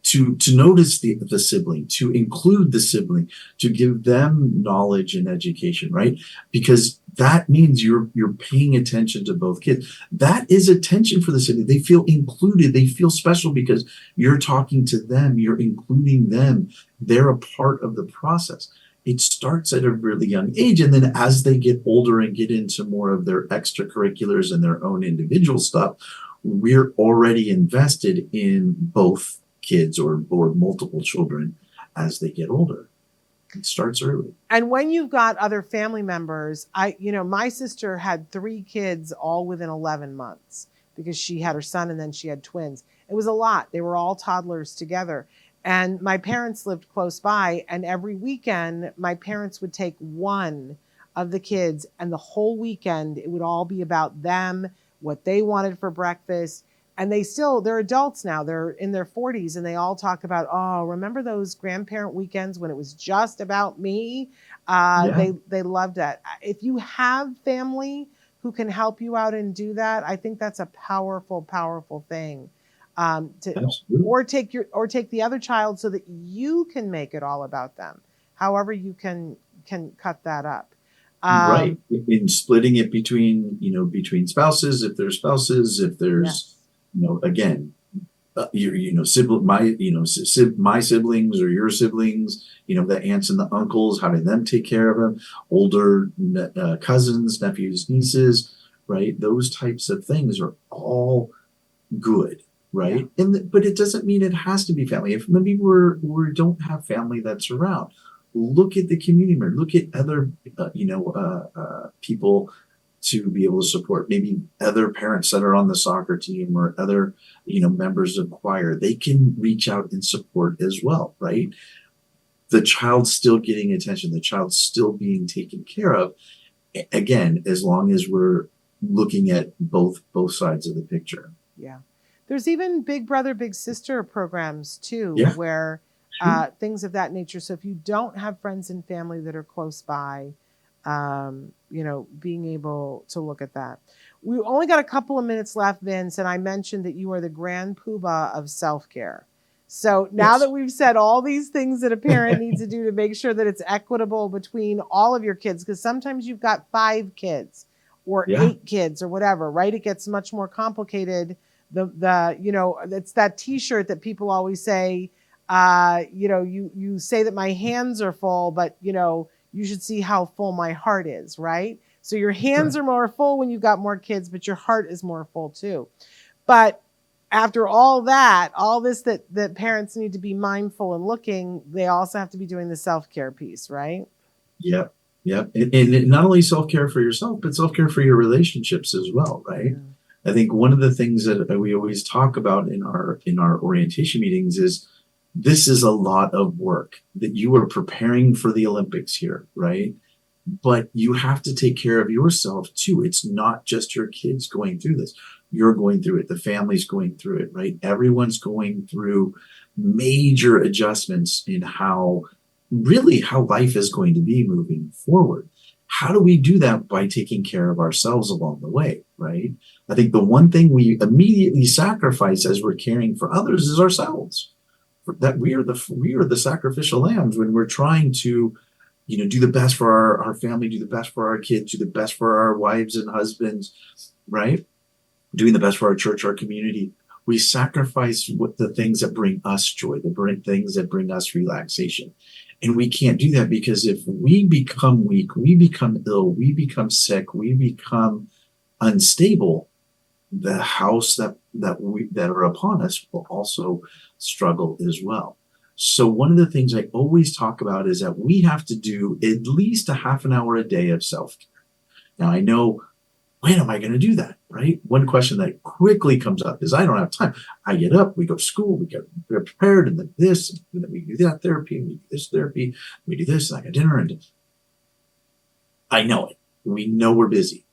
to notice the sibling, to include the sibling, to give them knowledge and education, right? Because that means you're paying attention to both kids. That is attention for the sibling. They feel included. They feel special because you're talking to them. You're including them. They're a part of the process. It starts at a really young age. And then as they get older and get into more of their extracurriculars and their own individual stuff, we're already invested in both kids or multiple children as they get older. It starts early. And when you've got other family members, my sister had 3 kids all within 11 months because she had her son and then she had twins. It was a lot. They were all toddlers together. And my parents lived close by, and every weekend my parents would take one of the kids, and the whole weekend it would all be about them, what they wanted for breakfast. And they're adults now, they're in their 40s, and they all talk about, oh, remember those grandparent weekends when it was just about me? They loved that. If you have family who can help you out and do that, I think that's a powerful, powerful thing. Or take the other child so that you can make it all about them. However you can cut that up. Right. In splitting it between spouses, if there's again, my siblings or your siblings, the aunts and the uncles, having them take care of them, older cousins, nephews, nieces, right? Those types of things are all good, right? Yeah. But it doesn't mean it has to be family. If maybe we don't have family that's around, look at the community member, look at other, people to be able to support, maybe other parents that are on the soccer team or other, members of choir. They can reach out and support as well, right? The child's still getting attention. The child's still being taken care of. Again, as long as we're looking at both sides of the picture. Yeah. There's even Big Brother, Big Sister programs too, where things of that nature. So if you don't have friends and family that are close by, being able to look at that. We only got a couple of minutes left, Vince, and I mentioned that you are the grand poobah of self-care. So now that we've said all these things that a parent needs to do to make sure that it's equitable between all of your kids, because sometimes you've got 5 kids or 8 kids or whatever, right? It gets much more complicated. It's that T-shirt that people always say, you say that my hands are full, but you should see how full my heart is, right? So your hands are more full when you've got more kids, but your heart is more full too. But after all this that parents need to be mindful and looking, they also have to be doing the self-care piece, right? Yep. And not only self-care for yourself, but self-care for your relationships as well, right? Yeah. I think one of the things that we always talk about in our orientation meetings is this is a lot of work that you are preparing for the Olympics here, right? But you have to take care of yourself too. It's not just your kids going through this. You're going through it. The family's going through it, right? Everyone's going through major adjustments in how life is going to be moving forward. How do we do that? By taking care of ourselves along the way, right? I think the one thing we immediately sacrifice as we're caring for others is ourselves. That we are the sacrificial lambs when we're trying to, do the best for our family, do the best for our kids, do the best for our wives and husbands, right? Doing the best for our church, our community. We sacrifice the things that bring us joy, the things that bring us relaxation. And we can't do that because if we become weak, we become ill, we become sick, we become unstable, the house that are upon us will also struggle as well. So one of the things I always talk about is that we have to do at least a half an hour a day of self-care. Now I know, when am I going to do that? Right? One question that quickly comes up is, I don't have time. I get up, we go to school, we're prepared, and then this, and then we do that therapy, and we do this therapy, we do this, and I got dinner, and I know it. We know we're busy.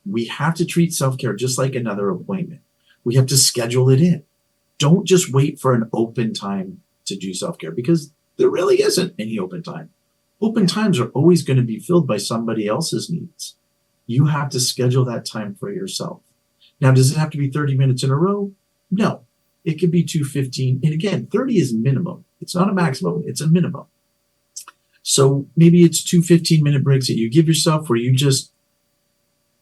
We have to treat self-care just like another appointment. We have to schedule it in. Don't just wait for an open time to do self-care, because there really isn't any open time. Open times are always going to be filled by somebody else's needs. You have to schedule that time for yourself. Now, does it have to be 30 minutes in a row? No. It could be 2:15. And again, 30 is minimum. It's not a maximum. It's a minimum. So maybe it's 2 15-minute breaks that you give yourself, where you just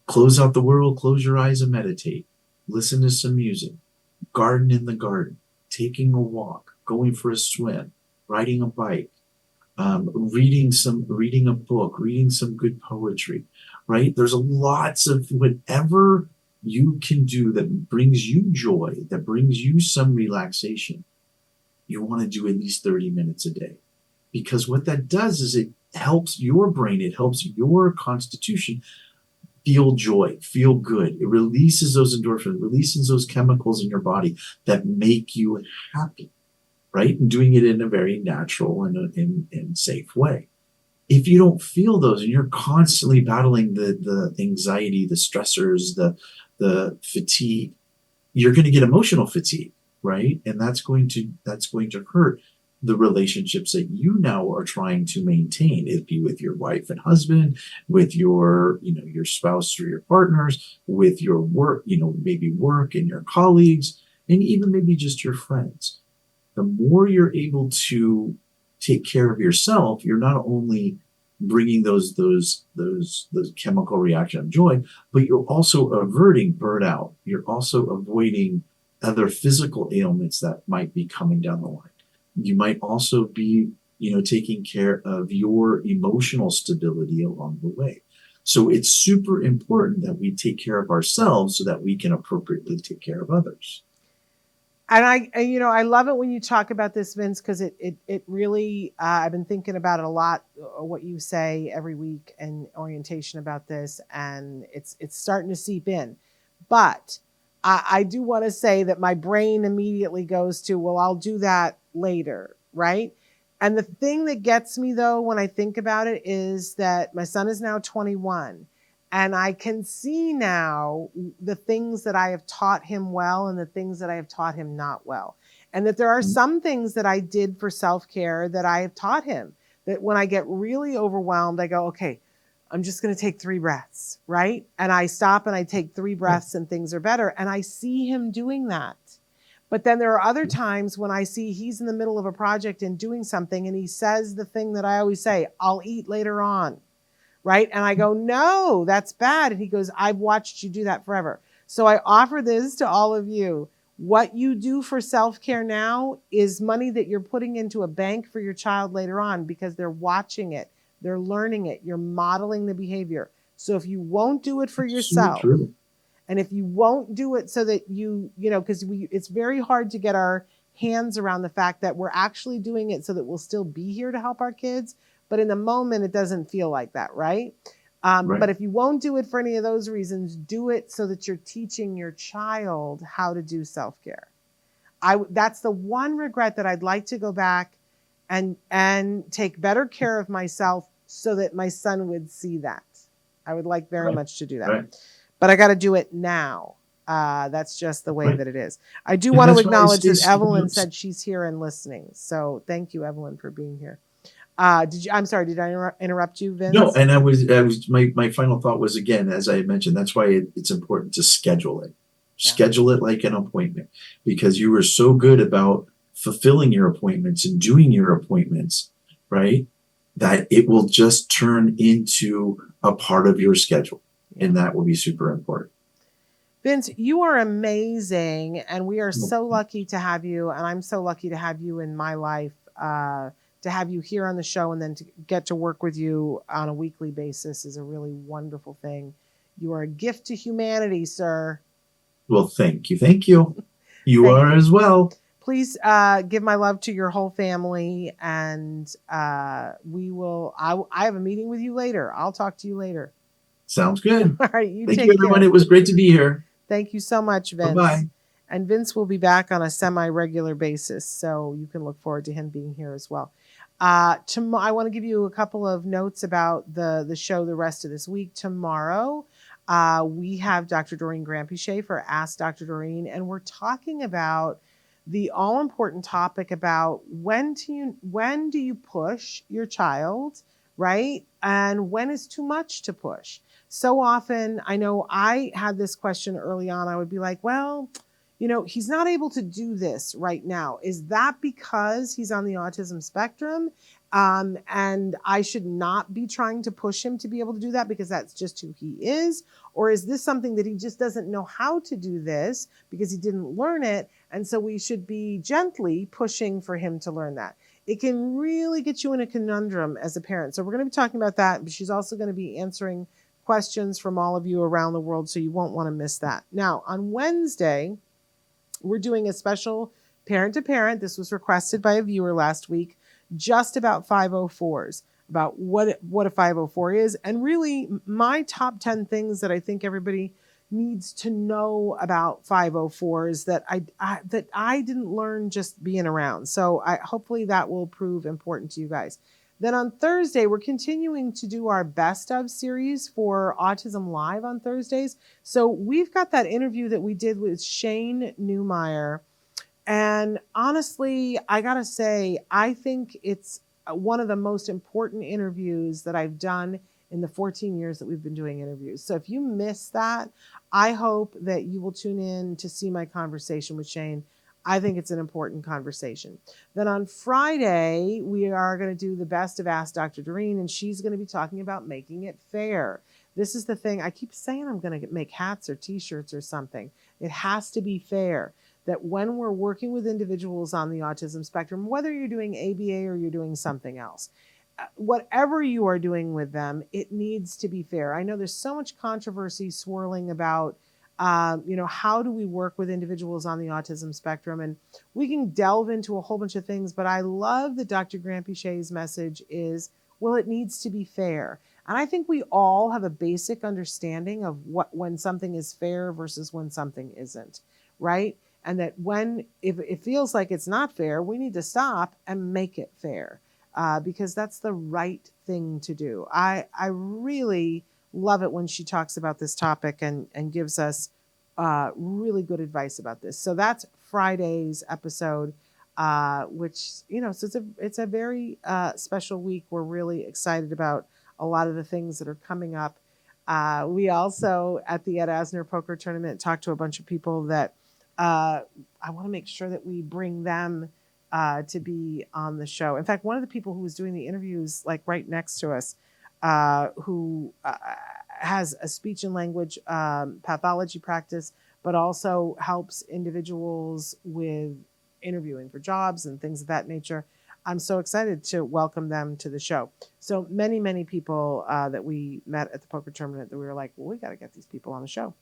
close out the world, close your eyes and meditate. Listen to some music. Garden in the garden. Taking a walk. Going for a swim. Riding a bike. Reading a book. Reading some good poetry. Right? There's lots of whatever you can do that brings you joy, that brings you some relaxation. You want to do at least 30 minutes a day. Because what that does is it helps your brain, it helps your constitution feel joy, feel good. It releases those endorphins, releases those chemicals in your body that make you happy, right? And doing it in a very natural and safe way. If you don't feel those and you're constantly battling the anxiety, the stressors, the fatigue, you're going to get emotional fatigue, right? And that's going to hurt the relationships that you now are trying to maintain. It'd be with your wife and husband, with your spouse or your partners, with your work, maybe work and your colleagues, and even maybe just your friends. The more you're able to take care of yourself, you're not only bringing those chemical reaction of joy, but you're also averting burnout. You're also avoiding other physical ailments that might be coming down the line. You might also be, taking care of your emotional stability along the way. So it's super important that we take care of ourselves so that we can appropriately take care of others. And I love it when you talk about this, Vince, because it really, I've been thinking about it a lot, what you say every week and orientation about this, and it's starting to seep in. But I do want to say that my brain immediately goes to, well, I'll do that later, right? And the thing that gets me, though, when I think about it is that my son is now 21. And I can see now the things that I have taught him well and the things that I have taught him not well. And that there are some things that I did for self-care that I have taught him, that when I get really overwhelmed, I go, okay, I'm just going to take 3 breaths, right? And I stop and I take 3 breaths and things are better. And I see him doing that. But then there are other times when I see he's in the middle of a project and doing something and he says the thing that I always say, I'll eat later on. Right? And I go, no, that's bad. And he goes, I've watched you do that forever. So I offer this to all of you. What you do for self-care now is money that you're putting into a bank for your child later on, because they're watching it. They're learning it. You're modeling the behavior. So if you won't do it for yourself, So and if you won't do it so that because it's very hard to get our hands around the fact that we're actually doing it so that we'll still be here to help our kids. But in the moment, it doesn't feel like that, right? Right. But if you won't do it for any of those reasons, do it so that you're teaching your child how to do self-care. That's the one regret, that I'd like to go back and take better care of myself so that my son would see that. I would like very much to do that. Right. But I got to do it now. That's just the way that it is. I do want to acknowledge that Evelyn said she's here and listening. So thank you, Evelyn, for being here. I'm sorry, did I interrupt you, Vince? No, and my final thought was, again, as I mentioned, that's why it's important to schedule it. Yeah. Schedule it like an appointment, because you were so good about fulfilling your appointments and doing your appointments, right? That it will just turn into a part of your schedule. And that will be super important. Vince, you are amazing. And we are so lucky to have you. And I'm so lucky to have you in my life, to have you here on the show, and then to get to work with you on a weekly basis is a really wonderful thing. You are a gift to humanity, sir. Well, thank you. Thank you. You are as well. Please give my love to your whole family, and I have a meeting with you later. I'll talk to you later. Sounds good. All right, you Thank take you, everyone. care. It was great to be here. Thank you so much, Vince. Bye-bye. And Vince will be back on a semi-regular basis, so you can look forward to him being here as well. I want to give you a couple of notes about the show the rest of this week. Tomorrow, we have Dr. Doreen Grampiche for Ask Dr. Doreen, and we're talking about the all-important topic about when do you push your child, right? And when is too much to push? So often, I know I had this question early on. I would be like, well, he's not able to do this right now. Is that because he's on the autism spectrum? And I should not be trying to push him to be able to do that because that's just who he is? Or is this something that he just doesn't know how to do this because he didn't learn it? And so we should be gently pushing for him to learn that. It can really get you in a conundrum as a parent. So we're going to be talking about that. But she's also going to be answering questions from all of you around the world. So you won't want to miss that. Now, on Wednesday, we're doing a special parent to parent. This was requested by a viewer last week, just about 504s, about what a 504 is. And really my top 10 things that I think everybody needs to know about 504s that I didn't learn just being around. So hopefully that will prove important to you guys. Then on Thursday, we're continuing to do our best of series for Autism Live on Thursdays. So we've got that interview that we did with Shane Newmeyer. And honestly, I got to say, I think it's one of the most important interviews that I've done in the 14 years that we've been doing interviews. So if you miss that, I hope that you will tune in to see my conversation with Shane. I think it's an important conversation. Then on Friday, we are going to do the best of Ask Dr. Doreen, and she's going to be talking about making it fair. This is the thing. I keep saying I'm going to make hats or t-shirts or something. It has to be fair that when we're working with individuals on the autism spectrum, whether you're doing ABA or you're doing something else, whatever you are doing with them, it needs to be fair. I know there's so much controversy swirling about how do we work with individuals on the autism spectrum? And we can delve into a whole bunch of things, but I love that Dr. Grampiche's message is, well, it needs to be fair. And I think we all have a basic understanding of when something is fair versus when something isn't, right? And that if it feels like it's not fair, we need to stop and make it fair because that's the right thing to do. I really love it when she talks about this topic and gives us really good advice about this. So that's Friday's episode, which, so it's a very special week. We're really excited about a lot of the things that are coming up. We also, at the Ed Asner Poker Tournament, talked to a bunch of people that I want to make sure that we bring them to be on the show. In fact, one of the people who was doing the interviews, like right next to us, who has a speech and language pathology practice, but also helps individuals with interviewing for jobs and things of that nature. I'm so excited to welcome them to the show. So many, many people that we met at the poker tournament that we were like, well, we got to get these people on the show.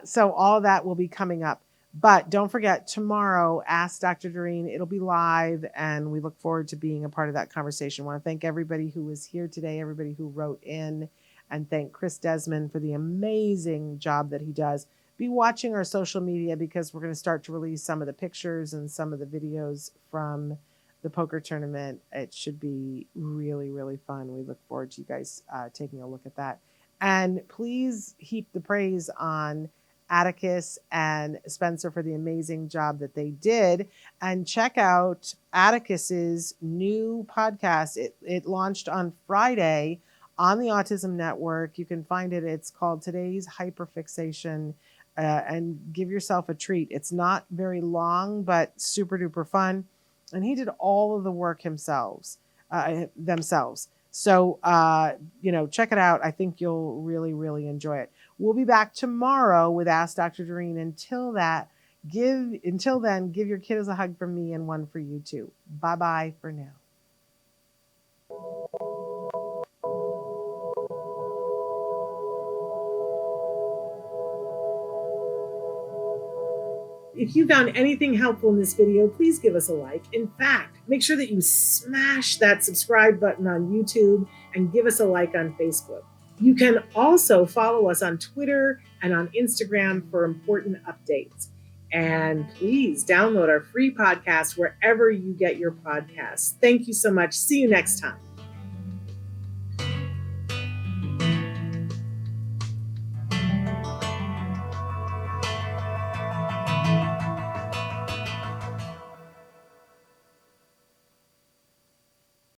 So all of that will be coming up. But don't forget, tomorrow, Ask Dr. Doreen. It'll be live, and we look forward to being a part of that conversation. I want to thank everybody who was here today, everybody who wrote in, and thank Chris Desmond for the amazing job that he does. Be watching our social media because we're going to start to release some of the pictures and some of the videos from the poker tournament. It should be really, really fun. We look forward to you guys taking a look at that. And please heap the praise on Atticus and Spencer for the amazing job that they did. And check out Atticus's new podcast. It launched on Friday on the Autism Network. You can find it. It's called Today's Hyperfixation. And give yourself a treat. It's not very long, but super duper fun. And he did all of the work themselves. So, check it out. I think you'll really, really enjoy it. We'll be back tomorrow with Ask Dr. Doreen. Until then, give your kiddos a hug from me and one for you too. Bye-bye for now. If you found anything helpful in this video, please give us a like. In fact, make sure that you smash that subscribe button on YouTube and give us a like on Facebook. You can also follow us on Twitter and on Instagram for important updates. And please download our free podcast wherever you get your podcasts. Thank you so much. See you next time.